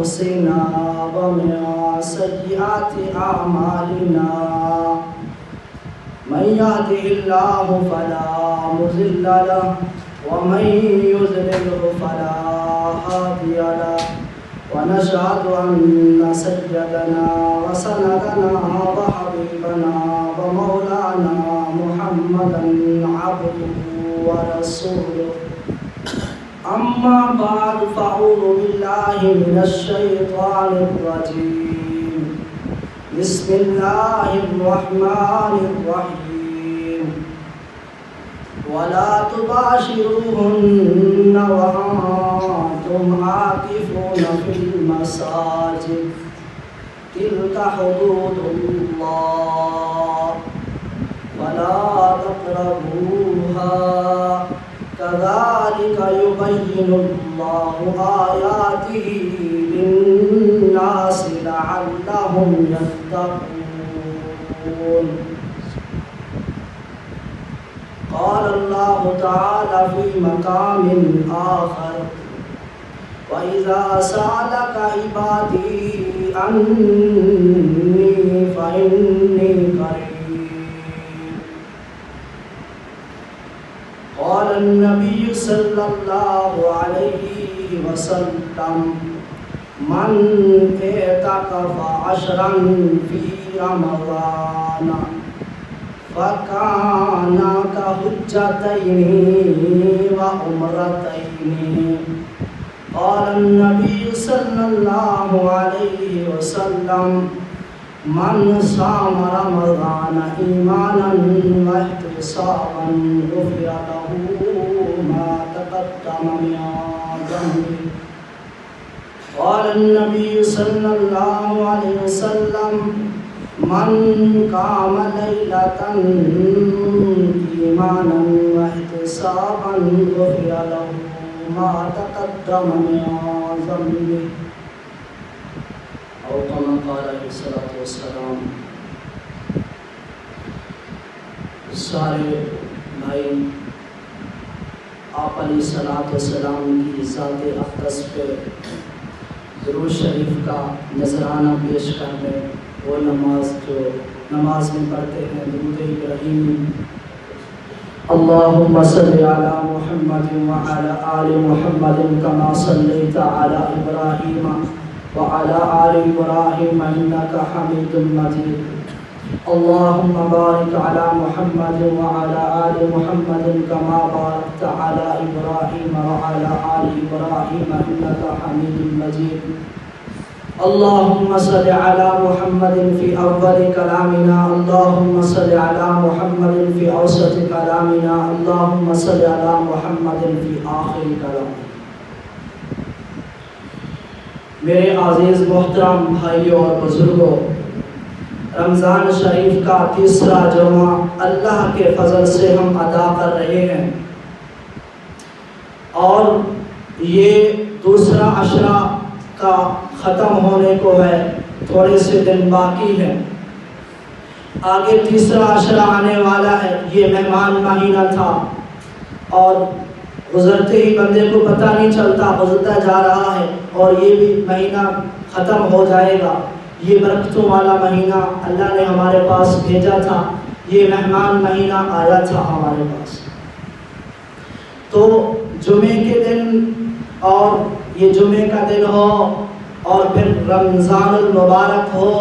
أنفسنا ومن سيئات أعمالنا من يهده الله فلا مضل له ومن يضلل فلا هادي له ونشهد أن سيدنا وسندنا وحبيبنا ومولانا محمدا عبده ورسوله أما بعد فأعوذ بالله من الشيطان الرجيم بسم الله الرحمن الرحيم ولا تباشروهن وأنتم عاكفون في المساجد تلك حدود الله فلا تقربوها كذلك يبين الله آياته للناس لعلهم يتقون قال الله تعالى في مقام آخر وإذا سألك عبادي عني فإني قريب قال النبي صلى الله عليه وسلم من اعتكف عشرا في رمضان فكان كحجتين وعمرتين قال النبي صلى الله عليه وسلم من صام رمضان إيمانا واحتسابا غفر له ما تقدم من ذنبه قال النبي صلى الله عليه وسلم من قام ليلة إيمانا واحتسابا غفر له ما تقدم من ذنبه أو كما قال عليه الصلاة والسلام. سارے بھائی آپ علیہ الصلاۃ والسلام کی ذات اقدس پہ درود شریف کا نذرانہ پیش کرنے وہ نماز جو نماز میں پڑھتے ہیں درود ابراہیم اللهم صل على محمد وعلى آل محمد كما صليت على إبراهيم وعلى آل إبراهيم إنك حميد مجيد اللهم بارك على محمد وعلى آل محمد كما باركت على إبراهيم وعلى آل إبراهيم إنك حميد مجيد اللهم صل على محمد في أول كلامنا اللهم صل على محمد في أوسط كلامنا اللهم صل على محمد في آخر كلامنا. میرے عزیز محترم بھائیوں اور بزرگوں، رمضان شریف کا تیسرا جمعہ اللہ کے فضل سے ہم ادا کر رہے ہیں اور یہ دوسرا عشرہ کا ختم ہونے کو ہے، تھوڑے سے دن باقی ہے، آگے تیسرا عشرہ آنے والا ہے. یہ مہمان مہینہ تھا اور گزرتے ہی بندے کو پتہ نہیں چلتا، گزرتا جا رہا ہے اور یہ بھی مہینہ ختم ہو جائے گا. یہ برکتوں والا مہینہ اللہ نے ہمارے پاس بھیجا تھا، یہ مہمان مہینہ آیا تھا ہمارے پاس. تو جمعے کے دن اور یہ جمعے کا دن ہو اور پھر رمضان المبارک ہو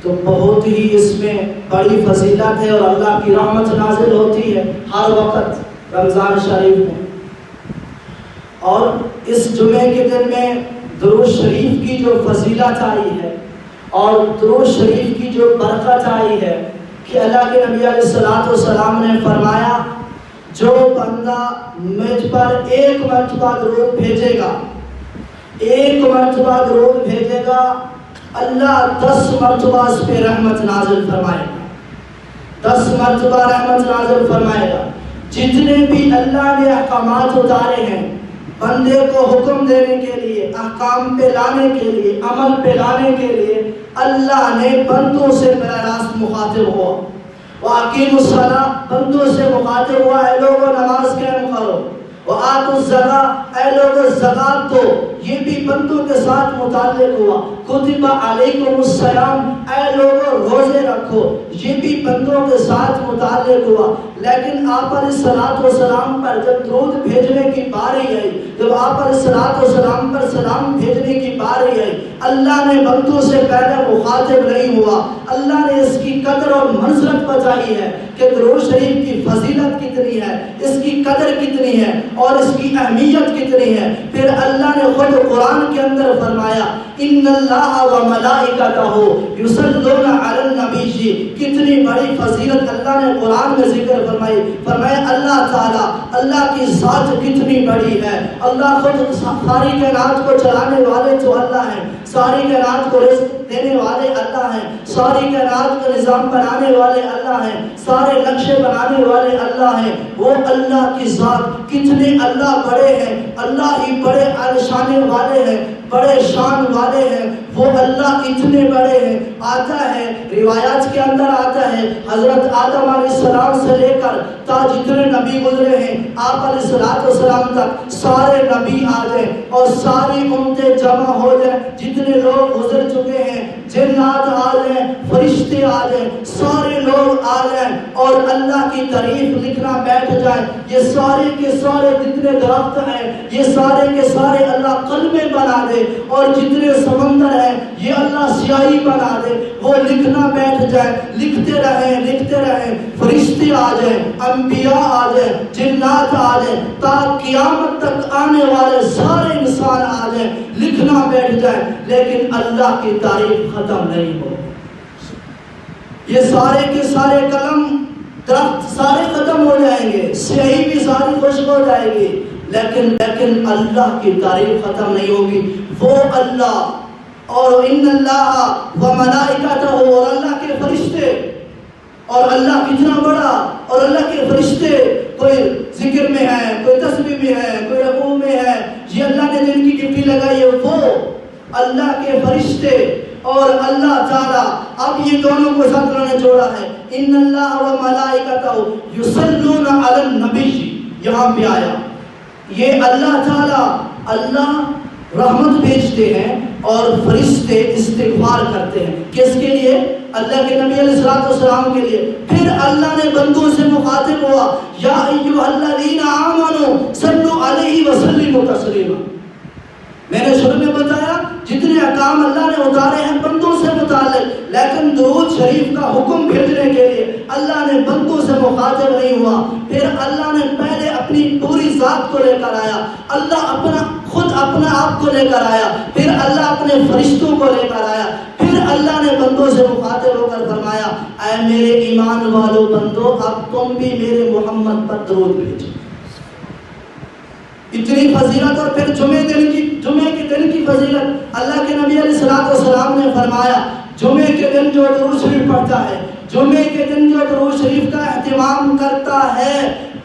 تو بہت ہی اس میں بڑی فضیلت ہے اور اللہ کی رحمت نازل ہوتی ہے ہر وقت رمضان شریف میں. اور اس جمعے کے دن میں درود شریف کی جو فضیلت آئی ہے اور درود شریف کی جو برکت آئی ہے کہ اللہ کے نبی علیہ الصلوۃ والسلام نے فرمایا جو بندہ مجھ پر ایک مرتبہ درود بھیجے گا، ایک مرتبہ درود بھیجے گا، اللہ 10 مرتبہ اس پہ رحمت نازل فرمائے گا، 10 مرتبہ رحمت نازل فرمائے گا. جتنے بھی اللہ نے احکامات اتارے ہیں بندے کو حکم دینے کے لیے، احکام پہ لانے کے لیے، عمل پہ لانے کے لیے اللہ نے بندوں سے براہ راست مخاطب ہوا. وَأَقِيمُوا الصَّلَاةَ بندوں سے مخاطب ہوا ہے لوگوں نماز قائم کرو. وآتوا الزکاۃ، اے لوگوں زکات دو، یہ بھی بندوں کے ساتھ متعلق ہوا۔ کتب علیکم الصیام، اے لوگوں روزے رکھو، یہ بھی بندوں کے ساتھ متعلق ہوا۔ لیکن آپ علیہ الصلوۃ والسلام پر جب درود بھیجنے کی باری آئی، جب آپ علیہ الصلوۃ والسلام پر سلام بھیجنے کی باری آئی، اللہ نے بندوں سے پہلے مخاطب نہیں ہوا۔ اللہ نے اس کی قدر اور منزلت بتائی ہے کہ درود شریف کی فضیلت کتنی ہے، اس کی قدر کتنی ہے اور اس کی اہمیت کتنی ہے۔ پھر اللہ نے خود قرآن کے اندر فرمایا ان اللہ و ملائکتہ یصلون علی النبی، کتنی بڑی فضیلت اللہ نے قرآن میں ذکر فرمائی۔ فرمایا اللہ تعالیٰ، اللہ کی ذات کتنی بڑی ہے، اللہ خود ساری کائنات کو چلانے والے تو اللہ ہیں، ساری کائنات کو رزق دینے والے اللہ ہیں، ساری کائنات کا نظام بنانے والے اللہ ہیں، سارے نقشے بنانے والے اللہ ہیں۔ وہ اللہ کی ذات کتنے اللہ بڑے ہیں، اللہ ہی بڑے شان والے ہیں، بڑے شان والے ہیں، وہ اللہ اتنے بڑے ہیں۔ آتا ہے روایات کے اندر آتا ہے حضرت آدم علیہ السلام سے لے کر تا جتنے نبی گزرے ہیں آپ علیہ الصلوۃ والسلام تک، سارے نبی آ جائیں اور ساری امتیں جمع ہو جائیں، جتنے لوگ گزر چکے ہیں، جنات آ جائیں، فرشتے آ جائیں، سارے لوگ آ جائیں اور اللہ کی تعریف لکھنا بیٹھ جائیں، یہ سارے کے سارے جتنے درخت ہیں یہ سارے کے سارے اللہ قلمیں بنا دے، اور جتنے سمندر ہیں یہ اللہ سیاہی بنا دے، وہ لکھنا بیٹھ جائیں، لکھتے رہیں لکھتے رہیں، فرشتے آ جائیں، انبیاء آ جائیں، جنات آ جائیں، تا قیامت تک آنے والے سارے انسان آ جائیں، لکھنا بیٹھ جائیں، لیکن اللہ کی تعریف ختم نہیں ہو۔ یہ سارے کے سارے قلم درخت سارے ختم ہو جائیں گے، سیاہی بھی ساری خشک ہو جائے گی، لیکن اللہ کی تعریف ختم نہیں ہوگی۔ وہ اللہ اور ان اللہ و ملائکتہ، اور اللہ کے فرشتے، اور اللہ کتنا بڑا، اور اللہ کے فرشتے کوئی ذکر میں ہے، کوئی تسبیح میں ہے، کوئی رکوع میں ہے، یہ اللہ نے جن کی ڈیوٹی لگائی ہے، وہ اللہ کے فرشتے اور اللہ تعالیٰ، اب یہ دونوں کو ساتھ انہوں نے جوڑا ہے۔ ان اللہ و ملائکتہ یصلون علی النبی، یہاں پہ آیا یہ اللہ تعالیٰ، اللہ رحمت بھیجتے ہیں اور فرشتے استغفار کرتے ہیں، کس کے لیے؟ اللہ کے نبی علیہ الصلوۃ والسلام کے لیے۔ پھر اللہ نے بندوں سے مخاطب ہوا یا ایھا الذین آمنوا صلوا علیہ وسلموا تسلیما۔ میں نے شروع میں بتایا جتنے احکام اللہ نے اتارے ہیں بندوں سے متعلق، لیکن درود شریف کا حکم بھیجنے کے لیے اللہ نے بندوں سے مخاطب نہیں ہوا۔ پھر اللہ نے پہلے اپنی پوری ذات کو لے کر آیا، اللہ خود اپنا آپ کو لے کر آیا، پھر اللہ اپنے فرشتوں کو لے کر آیا، پھر اللہ نے بندوں سے مخاطب ہو کر فرمایا اے میرے ایمان والو بندو، اب تم بھی میرے محمد پر درود بھیجو۔ اتنی فضیلت، اور پھر جمعے کے دن کی فضیلت، اللہ کے نبی علیہ الصلوۃ والسلام نے فرمایا جمعے کے دن جو درود شریف پڑھتا ہے، جمعے کے دن جو درود شریف کا اہتمام کرتا ہے،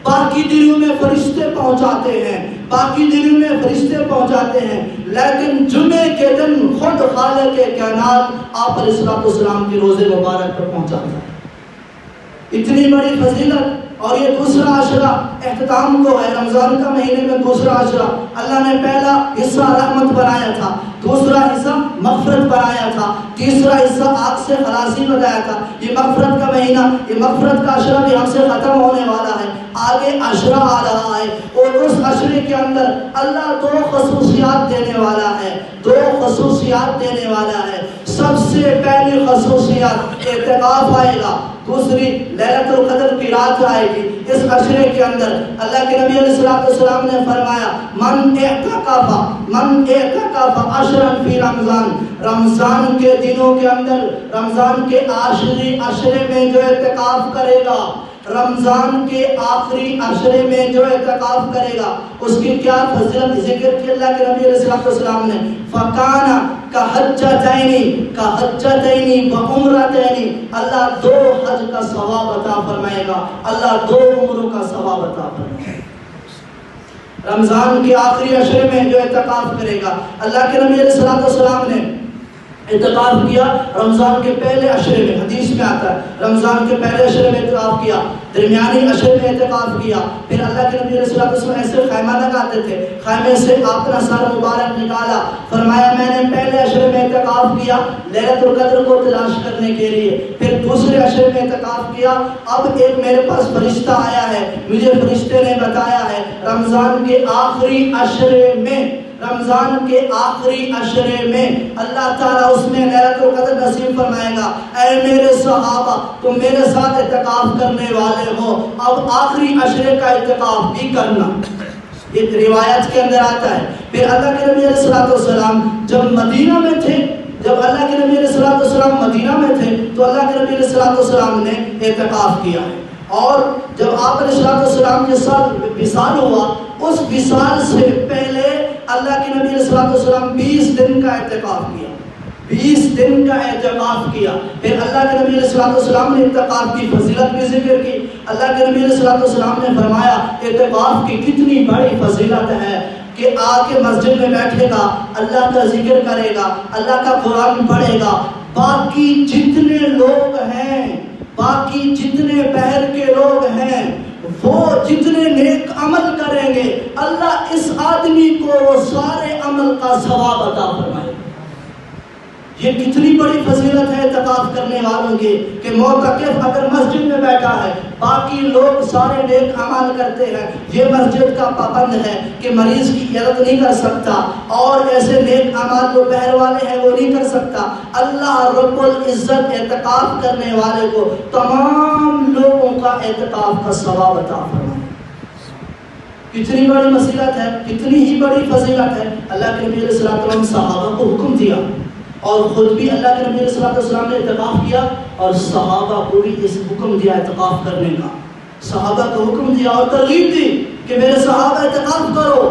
باقی دنوں میں فرشتے پہنچاتے ہیں، باقی دنوں میں فرشتے پہنچاتے ہیں، لیکن جمعے کے دن خود خالق کائنات آپ علیہ الصلوۃ والسلام کی روزے مبارک پر پہنچاتا ہے۔ اتنی بڑی فضیلت۔ اور یہ دوسرا عشرہ اختتام کو ہے، رمضان کا مہینے میں دوسرا عشرہ، اللہ نے پہلا حصہ رحمت بنایا تھا، دوسرا حصہ مغفرت بنایا تھا، تیسرا حصہ آگ سے خلاصی بتایا تھا۔ یہ مغفرت کا مہینہ، یہ مغفرت کا عشرہ بھی ہم سے ختم ہونے والا ہے، آگے عشرہ آ رہا ہے، اور اس عشرے کے اندر اللہ دو خصوصیات دینے والا ہے، دو خصوصیات دینے والا ہے۔ سب سے پہلی خصوصیت اعتکاف آئے گا، دوسری لیلۃ القدر کی رات آئے گی۔ اس عشرے کے اندر اللہ کے نبی علیہ الصلوۃ والسلام نے فرمایا من اعتکف عشرا فی رمضان، رمضان کے دنوں کے اندر، رمضان کے آخری عشرے میں جو اعتکاف کرے گا، رمضان کے آخری عشرے میں جو اعتکاف کرے گا، اس کی کیا فضیلت ذکر کی اللہ کے نبی علیہ الصلوۃ والسلام نے؟ فکانا کحجتین وعمرتین، اللہ دو حج کا ثواب عطا فرمائے گا، اللہ دو عمروں کا ثواب عطا فرمائے گا۔ رمضان کے آخری عشرے میں جو اعتکاف کرے گا، اللہ کے نبی علیہ الصلوۃ والسلام نے اعتکاف کیا رمضان کے پہلے عشرے میں، حدیث میں آتا ہے رمضان کے پہلے عشرے میں اعتکاف کیا، درمیانی عشرے میں اعتکاف کیا، پھر اللہ کے نبی علیہ السلام ایسے خیمہ لگاتے تھے، خیمے سے اپنا سر مبارک نکالا، فرمایا میں نے پہلے عشرے میں اعتکاف کیا لیلۃ القدر کو تلاش کرنے کے لیے، پھر دوسرے عشرے میں اعتکاف کیا، اب ایک میرے پاس فرشتہ آیا ہے، مجھے فرشتے نے بتایا ہے رمضان کے آخری عشرے میں، رمضان کے آخری عشرے میں اللہ تعالیٰ اس میں لیلۃ القدر نصیب فرمائے گا۔ اے میرے صحابہ تم میرے ساتھ اعتکاف کرنے والے ہو، اب آخری عشرے کا اعتکاف بھی کرنا، ایک روایت کے اندر آتا ہے۔ پھر اللہ کے نبی علیہ السلام جب مدینہ میں تھے، جب اللہ کے نبی علیہ السلام مدینہ میں تھے تو اللہ کے نبی علیہ السلام نے اعتکاف کیا ہے، اور جب آپ علیہ السلام کے ساتھ وصال ہوا، اس وصال سے پہلے اللہ کے نبی علیہ السلام 20 دن کا اعتکاف کیا، 20 دن کا اعتکاف کیا۔ پھر اللہ کے نبی علیہ السلام نے اعتکاف کی فضیلت بھی ذکر کی۔ اللہ کے نبی علیہ السلام نے فرمایا اعتکاف کی کتنی بڑی فضیلت ہے کہ آ کے مسجد میں بیٹھے گا، اللہ کا ذکر کرے گا، اللہ کا قرآن پڑھے گا، باقی جتنے لوگ ہیں، باقی جتنے بہر کے لوگ ہیں، وہ جتنے نیک عمل کریں گے اللہ اس آدمی کو وہ سارے عمل کا ثواب عطا فرمائے۔ یہ کتنی بڑی فضیلت ہے اعتکاف کرنے والوں کی کہ معتکف اگر مسجد میں بیٹھا ہے، باقی لوگ سارے نیک اعمال کرتے ہیں، یہ مسجد کا پابند ہے کہ مریض کی عیادت نہیں کر سکتا، اور ایسے نیک اعمال جو بہر والے ہیں وہ نہیں کر سکتا، اللہ رب العزت اعتکاف کرنے والے کو تمام لوگوں کا اعتکاف کا ثواب عطا فرمائے۔ کتنی بڑی فضیلت ہے، کتنی ہی بڑی فضیلت ہے۔ اللہ کے نبی علیہ السلام صحابہ کو حکم دیا، اور خود بھی اللہ کے نبی علیہ السلام نے اعتکاف کیا، اور صحابہ کو بھی اس حکم دیا اعتکاف کرنے کا، صحابہ کو حکم دیا اور ترغیب دی کہ میرے صحابہ اعتکاف کرو۔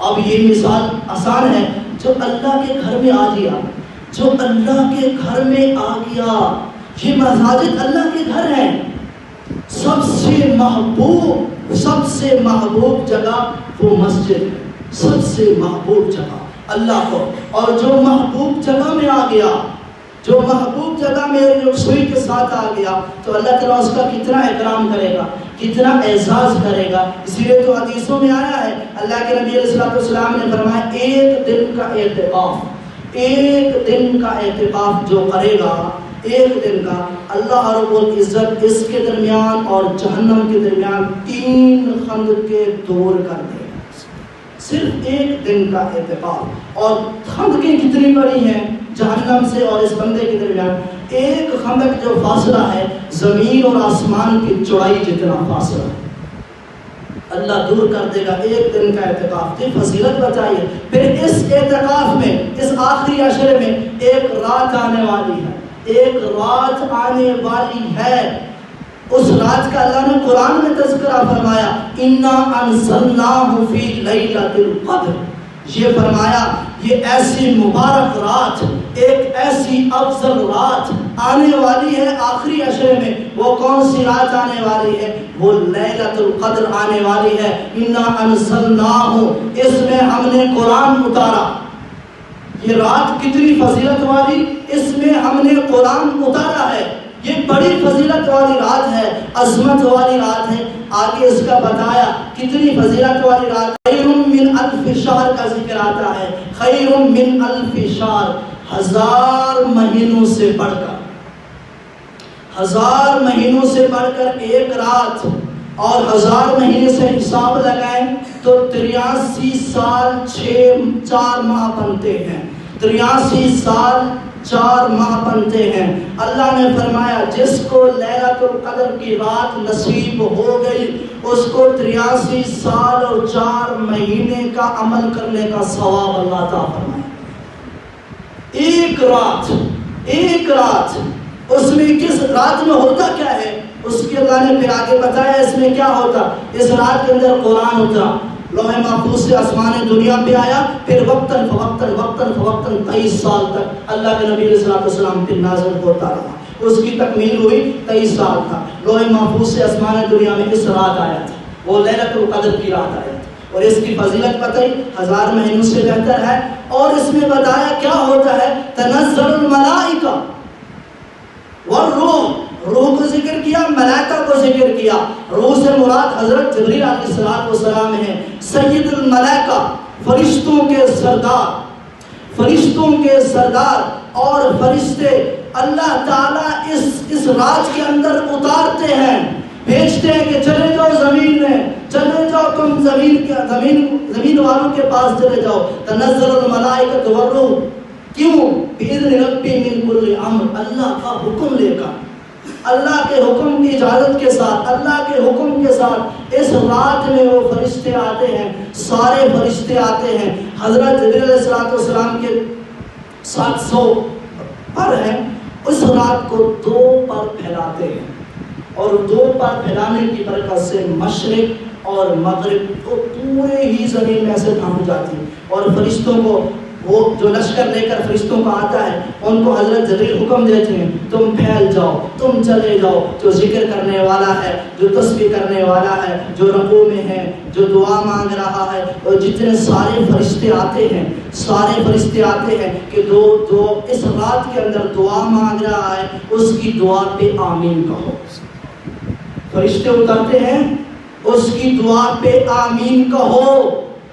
اب یہ مثال آسان ہے، جو اللہ کے گھر میں آ گیا، جو اللہ کے گھر میں آ گیا، یہ مساجد اللہ کے گھر ہیں، سب سے محبوب جگہ وہ مسجد ہے، سب سے محبوب جگہ اللہ کو، اور جو محبوب جگہ میں آ گیا، جو محبوب جگہ میں یکسوئی کے ساتھ آ گیا، تو اللہ تعالیٰ اس کا کتنا اکرام کرے گا، کتنا اعزاز کرے گا۔ اسی لیے تو حدیثوں میں آیا ہے، اللہ کے نبی علیہ السلام نے فرمایا ایک دن کا اعتکاف، ایک دن کا اعتکاف جو کرے گا، ایک دن کا، اللہ رب العزت اس کے درمیان اور جہنم کے درمیان 3 خندقیں دور کر دے گا، صرف ایک دن کا اعتکاف۔ اور خندقیں کتنی بڑی ہیں جہنم سے اور اس بندے کے درمیان، ایک خندق جو فاصلہ ہے زمین اور آسمان کی چوڑائی جتنا فاصلہ ہے، اللہ دور کر دے گا ایک دن کا اعتکاف۔ یہ فضیلت بتائیے۔ پھر اس اعتکاف میں، اس آخری عشرے میں ایک رات آنے والی ہے، ایک رات آنے والی ہے، اس رات کا اللہ نے قرآن میں تذکرہ فرمایا، اِنَّا أَنزَلْنَاهُ فِي لَيْلَةِ الْقَدْرِ، یہ فرمایا یہ ایسی مبارک رات، ایک ایسی افضل رات آنے والی ہے آخری عشرے میں۔ وہ کون سی رات آنے والی ہے؟ وہ لیلۃ القدر آنے والی ہے۔ اِنَّا أَنزَلْنَاهُ، اس میں ہم نے قرآن اتارا۔ یہ رات کتنی فضیلت والی، اس میں ہم نے قرآن اتارا ہے، یہ بڑی فضیلت والی رات ہے، عظمت والی رات ہے۔ آگے اس کا بتایا کتنی فضیلت والی رات، خیر من الف شہر کا ذکر آتا ہے، خیر من الف شہر، 1000 مہینوں سے بڑھ کر، 1000 مہینوں سے بڑھ کر ایک رات، اور 1000 مہینے سے حساب لگائیں تو 83 سال 4 ماہ بنتے ہیں، 83 سال 4 ماہ بنتے ہیں۔ اللہ نے فرمایا جس کو لیلۃ القدر کی رات نصیب ہو گئی اس کو 83 سال اور 4 مہینے کا عمل کرنے کا ثواب اللہ تعالیٰ فرمائے۔ ایک رات، ایک رات، اس میں کس رات میں ہوتا کیا ہے اس کے اللہ نے پھر آگے بتایا اس میں کیا ہوتا۔ اس رات کے اندر قرآن اترا، لوح محفوظ سے آسمان دنیا پہ آیا، پھر وقتاً فوقتاً 23 سال تک اللہ کے نبی علیہ السلام پہ نازل ہوتا رہا، اس کی تکمیل ہوئی 23 سال تھا۔ لوح محفوظ سے آسمان دنیا میں اس رات آیا تھا، وہ لیلۃ القدر کی رات آیا تھا، اور اس کی فضیلت بتائی 1000 مہینوں سے بہتر ہے، اور اس میں بتایا کیا ہوتا ہے، تنزل الملائکہ والروح، روح کو ذکر کیا، ملائکہ کو ذکر کیا۔ روح سے مراد حضرت جبریل علیہ السلام ہے، سید الملائکہ، فرشتوں کے سردار، فرشتوں کے سردار۔ اور فرشتے اللہ تعالیٰ اس رات کے اندر اتارتے ہیں، بھیجتے ہیں کہ چلے جاؤ زمین میں، چلے جاؤ تم زمین والوں کے پاس چلے جاؤ۔ تنزل الملائکۃ والروح، کیوں؟ بِإِذْنِ رَبِّهِم مِّن كُلِّ أَمْرٍ، اللہ کا حکم لے کر، اللہ کے حکم کی اجازت کے ساتھ، اللہ کے حکم کے ساتھ اس رات میں وہ فرشتے آتے ہیں، سارے فرشتے آتے ہیں۔ حضرت جبریل علیہ السلام کے 700 پر ہیں، اس رات کو 2 پر پھیلاتے ہیں، اور 2 پر پھیلانے کی برکت سے مشرق اور مغرب تو پورے ہی زمین میں سے تھام جاتی ہے۔ اور فرشتوں کو، وہ جو لشکر لے کر فرشتوں کو آتا ہے، ان کو حضرت جبریل حکم دیتے ہیں تم پھیل جاؤ، تم چلے جاؤ، جو ذکر کرنے والا ہے، جو تسبیح کرنے والا ہے، جو رکوع میں ہے، جو دعا مانگ رہا ہے، اور جتنے سارے فرشتے آتے ہیں، سارے فرشتے آتے ہیں کہ جو اس رات کے اندر دعا مانگ رہا ہے اس کی دعا پہ آمین کہو۔ فرشتے اترتے ہیں، اس کی دعا پہ آمین کہو۔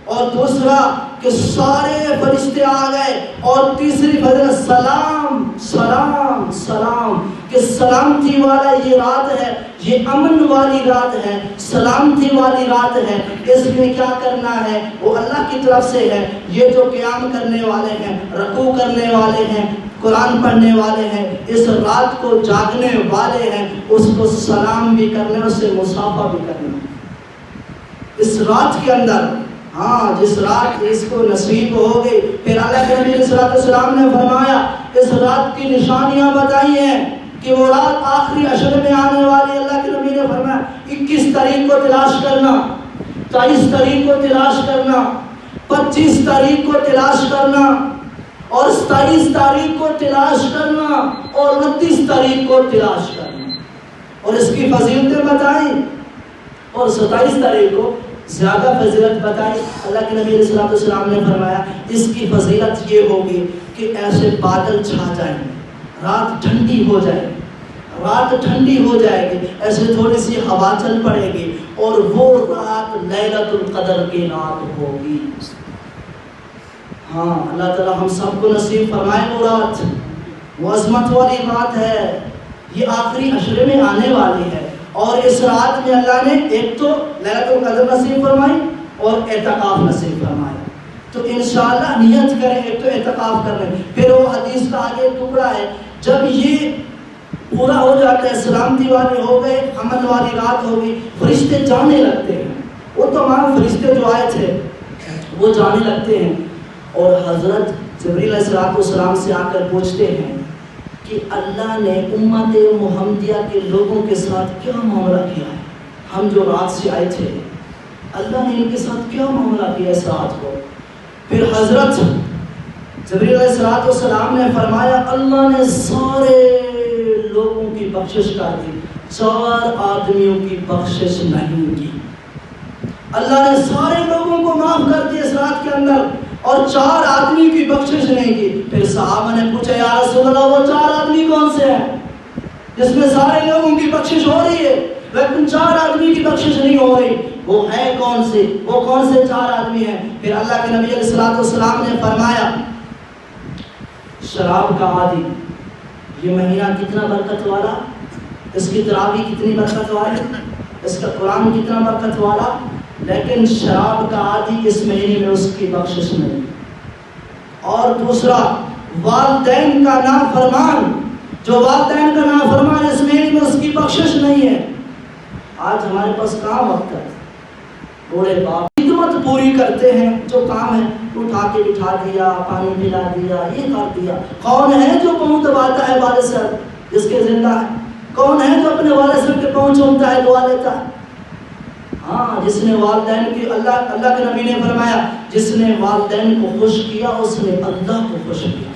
اور دوسرا کہ سارے فرشتے آ گئے، اور تیسری فضیلت سلام سلام سلام، کہ سلامتی والا یہ رات ہے، یہ امن والی رات ہے، سلامتی والی رات ہے۔ اس میں کیا کرنا ہے وہ اللہ کی طرف سے ہے۔ یہ جو قیام کرنے والے ہیں، رکوع کرنے والے ہیں، قرآن پڑھنے والے ہیں، اس رات کو جاگنے والے ہیں، اس کو سلام بھی کرنا، اس سے مصافحہ بھی کرنا اس رات کے اندر۔ ہاں، جس رات اس کو نصیب ہو گئی۔ پھر اللہ کے نبی صلی اللہ علیہ وسلم نے فرمایا، اس رات کی نشانیاں بتائی ہیں کہ وہ رات آخری عشر میں آنے والی۔ اللہ کے نبی نے فرمایا 21 تاریخ کو تلاش کرنا، 23 تاریخ کو تلاش کرنا، 25 تاریخ کو تلاش کرنا، اور 27 تاریخ کو تلاش کرنا، اور 29 تاریخ کو تلاش کرنا، اور اس کی فضیلتیں بتائیں۔ اور 27 تاریخ کو زیادہ فضیلت بتائی۔ اللہ کے نبی صلی اللہ علیہ وسلم نے فرمایا اس کی فضیلت یہ ہوگی کہ ایسے بادل چھا جائیں گے، رات ٹھنڈی ہو جائے گی، رات ٹھنڈی ہو جائے گی، ایسے تھوڑی سی ہوا چل پڑے گی، اور وہ رات لیلۃ القدر کی رات ہوگی۔ ہاں، اللہ تعالی ہم سب کو نصیب فرمائے وہ رات، وہ عظمت والی رات ہے، یہ آخری عشرے میں آنے والی ہے۔ اور اس رات میں اللہ نے ایک تو لیلۃ القدر نصیب فرمائی اور اعتکاف نصیب فرمایا۔ تو انشاءاللہ نیت کریں ایک تو اعتکاف کرنے۔ پھر وہ حدیث کا آگے ٹکڑا ہے، جب یہ پورا ہو جاتا ہے، سلامتی والے ہو گئے، امن والی رات ہوگی، فرشتے جانے لگتے ہیں، وہ تمام فرشتے جو آئے تھے وہ جانے لگتے ہیں، اور حضرت جبریل علیہ السلام سے آ کر پوچھتے ہیں کہ اللہ نے امت محمدیہ کے لوگوں کے ساتھ کیا معاملہ کیا ہے، ہم جو رات سے آئے تھے اللہ نے ان کے ساتھ کیا معاملہ کیا اس رات کو۔ پھر حضرت جبریل علیہ السلام نے فرمایا اللہ نے سارے لوگوں کی بخشش کر دی، 4 آدمیوں کی بخشش نہیں کی۔ اللہ نے سارے لوگوں کو معاف کر دیا اس رات کے اندر، اور 4 آدمی کی بخشش نہیں کی۔ پھر صحابہ نے پوچھا یا رسول اللہ وہ 4 آدمی کون سے ہیں جس میں سارے لوگوں کی بخشش ہو رہی ہے لیکن 4 آدمی کی بخشش نہیں ہو رہی، وہ ہے کون سے، وہ کون سے 4 آدمی ہیں؟ پھر اللہ کے نبی علیہ السلام نے فرمایا شراب کا عادی، یہ مہینہ کتنا برکت والا، اس کی تراویح کتنی برکت والی، اس کا قرآن کتنا برکت والا، لیکن شراب کا عادی اس مہینے میں اس کی بخشش نہیں۔ اور دوسرا والدین کا نافرمان، جو والدین کا نافرمان اس مہینے میں اس کی بخشش نہیں ہے۔ آج ہمارے پاس کام وقت ہے، بوڑھے باپ خدمت پوری کرتے ہیں، جو کام ہے اٹھا کے بٹھا دیا، پانی پلا دیا، یہ کر دیا۔ کون ہے جو پاؤں دباتا ہے والد صاحب جس کے زندہ ہے؟ کون ہے جو اپنے والد صاحب کے پاؤں چومتا ہے، دعا لیتا ہے؟ ہاں، جس نے والدین کی، اللہ کے نبی نے فرمایا جس نے والدین کو خوش کیا اس نے اللہ کو خوش کیا،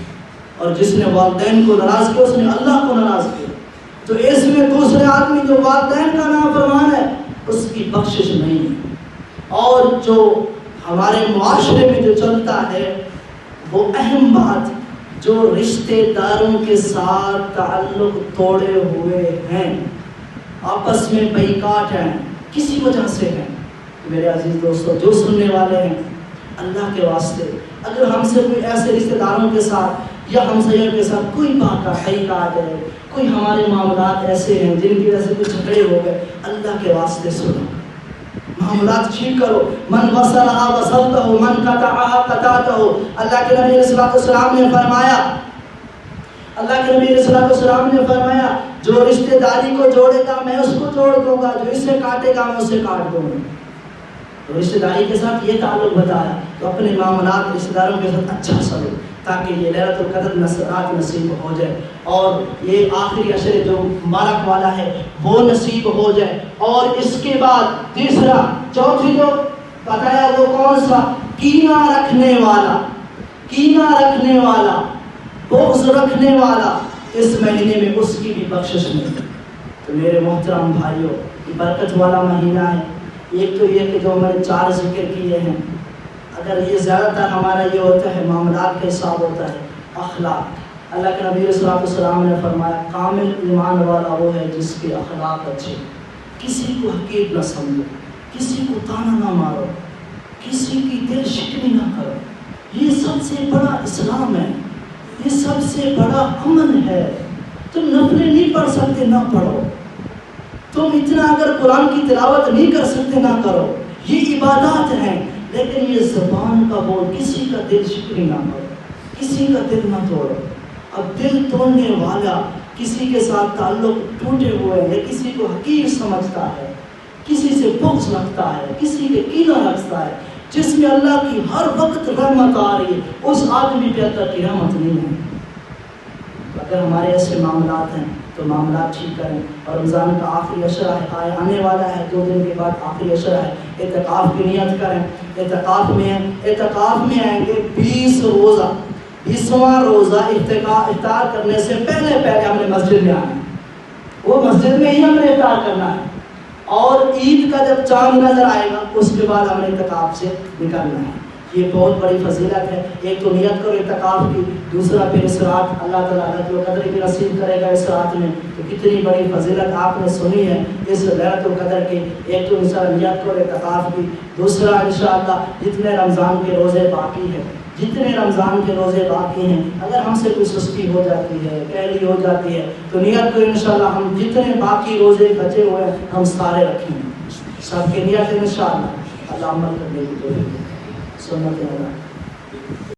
اور جس نے والدین کو ناراض کیا اس نے اللہ کو ناراض کیا۔ تو اس میں دوسرے آدمی جو والدین کا نافرمان ہے اس کی بخشش نہیں ہے۔ اور جو ہمارے معاشرے میں جو چلتا ہے وہ اہم بات جو رشتے داروں کے ساتھ تعلق توڑے ہوئے ہیں، آپس میں بائیکاٹ ہیں، کسی وجہ سے ہیں، میرے عزیز دوستو جو سننے والے ہیں، اللہ کے واسطے اگر ہم سے کوئی ایسے رشتے داروں کے ساتھ یا ہمسایوں کے ساتھ کوئی بائیکاٹ ہے، کوئی ہمارے معاملات ایسے ہیں جن کی وجہ سے کچھ جھگڑے ہو گئے، اللہ کے واسطے سنو، معاملات ٹھیک کرو، من وصلها وصلته من قطعها قطعته۔ اللہ کے نبی صلی اللہ علیہ وسلم نے فرمایا، اللہ کے نبی صلی اللہ علیہ وسلم نے فرمایا جو رشتہ داری کو جوڑے گا میں اس کو جوڑ دوں گا، جو اسے کاٹے گا میں اسے کاٹ دوں گا۔ تو رشتہ داری کے ساتھ یہ تعلق بتایا، تو اپنے معاملات رشتہ داروں کے ساتھ اچھا سلو تاکہ یہ لیلۃ القدر رات نصیب ہو جائے اور یہ آخری عشر جو مبارک والا ہے وہ نصیب ہو جائے۔ اور اس کے بعد تیسرا چوتھی جو بتایا وہ کون سا؟ کینہ رکھنے والا، کینہ رکھنے والا، بغض رکھنے والا، اس مہینے میں اس کی بھی بخشش نہیں۔ تو میرے محترم بھائیوں، یہ برکت والا مہینہ ہے۔ ایک تو یہ کہ جو میں نے 4 ذکر کیے ہیں، اگر یہ زیادہ تر ہمارا یہ ہوتا ہے معاملات کا حساب ہوتا ہے، اخلاق۔ اللہ کے نبی صلی اللہ علیہ وسلم نے فرمایا کامل ایمان والا وہ ہے جس کے اخلاق اچھے، کسی کو حقیر نہ سمجھو، کسی کو تانا نہ مارو، کسی کی دل شکنی نہ کرو۔ یہ سب سے بڑا اسلام ہے، یہ سب سے بڑا امن ہے۔ تم نفلیں نہیں پڑھ سکتے نہ پڑھو، تم اتنا اگر قرآن کی تلاوت نہیں کر سکتے نہ کرو، یہ عبادات ہیں، لیکن یہ زبان کا بول، کسی کا دل شکنی نہ کرو، کسی کا دل نہ توڑو۔ اب دل توڑنے والا کسی کے ساتھ تعلق ٹوٹے ہوئے یا کسی کو حقیر سمجھتا ہے، کسی سے بغض رکھتا ہے، کسی کے کینہ رکھتا ہے، جس میں اللہ کی ہر وقت رحمت آ رہی ہے، اس آدمی پہ اللہ کی رحمت نہیں ہے۔ اگر ہمارے ایسے معاملات ہیں تو معاملات ٹھیک کریں۔ اور رمضان کا آخری عشرہ ہے، آنے والا ہے، 2 دن کے بعد آخری عشرہ ہے، اعتکاف کی نیت کریں۔ اعتکاف میں آئیں گے 20 روزہ، 20واں روزہ افطار کرنے سے پہلے ہم نے مسجد میں آنا ہے، وہ مسجد میں ہی ہم نے افطار کرنا ہے، اور عید کا جب چاند نظر آئے گا اس کے بعد ہم نے اعتکاف سے نکلنا ہے۔ یہ بہت بڑی فضیلت ہے۔ ایک تو نیت کرو اعتکاف کی، دوسرا پھر اس رات اللہ تعالیٰ جو قدر کی نصیب کرے گا اس رات میں، تو کتنی بڑی فضیلت آپ نے سنی ہے اس لیلۃ القدر کی۔ ایک تو انشاءاللہ نیت کرو اعتکاف کی، دوسرا انشاءاللہ جتنے رمضان کے روزے باقی ہیں، اگر ہم سے کوئی سستی ہو جاتی ہے، کہلی ہو جاتی ہے، تو نیت کو انشاءاللہ ہم جتنے باقی روزے بچے ہوئے ہیں ہم سارے رکھیں گے، سب کی نیت انشاءاللہ۔ اللہ عمل کرنے کی توفیق دے۔ سنت ہے اللہ۔